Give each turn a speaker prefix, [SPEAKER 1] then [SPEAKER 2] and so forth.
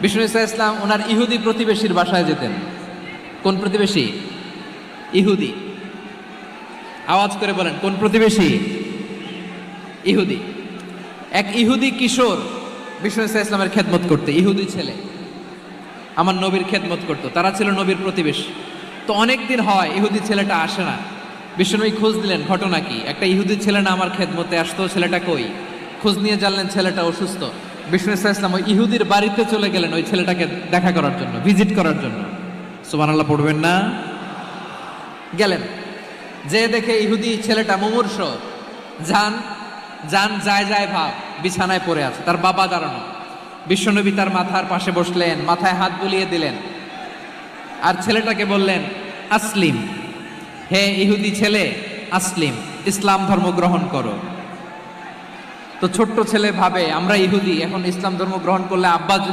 [SPEAKER 1] বিষ্ণু ঈসা ইসলাম ওনার ইহুদি প্রতিবেশীর বাসায় যেতেন। কোন প্রতিবেশী? ইহুদি। আওয়াজ করে বলেন, কোন প্রতিবেশী? ইহুদি। এক ইহুদি কিশোর বিষ্ণু ঈসা ইসলামের খেদমত করতে, ইহুদি ছেলে আমার নবীর খেদমত করতো, তারা ছিল নবীর প্রতিবেশী। তো অনেক দিন হয় ইহুদি ছেলেটা আসে না। বিষ্ণুনবী খোঁজ দিলেন, ঘটনা কি? একটা ইহুদি ছেলে না আমার খেদমতে আসতো, ছেলেটা কই? খোঁজ নিয়ে জানলেন ছেলেটা অসুস্থ। বিষ্ণু ঈসা ইসলাম ওই ইহুদির বাড়িতে চলে গেলেন ওই ছেলেটাকে দেখা করার জন্য, ভিজিট করার জন্য। সুবহানাল্লাহ পড়বেন না? গেলেন, যে দেখে ইহুদি ছেলেটা মুমূর্ষ, যান যান যায় যায় ভাব, বিছানায় পড়ে আছে, তার বাবা দাঁড়ানো। বিশ্বনবী তার মাথার পাশে বসলেন, মাথায় হাত বুলিয়ে দিলেন, আর ছেলেটাকে বললেন, আসলিম, হে ইহুদি ছেলে, আসলিম, ইসলাম ধর্ম গ্রহণ করো। তো ছোট্ট ছেলে ভাবে আমরা ইহুদি, এখন ইসলাম ধর্ম গ্রহণ করলে আব্বা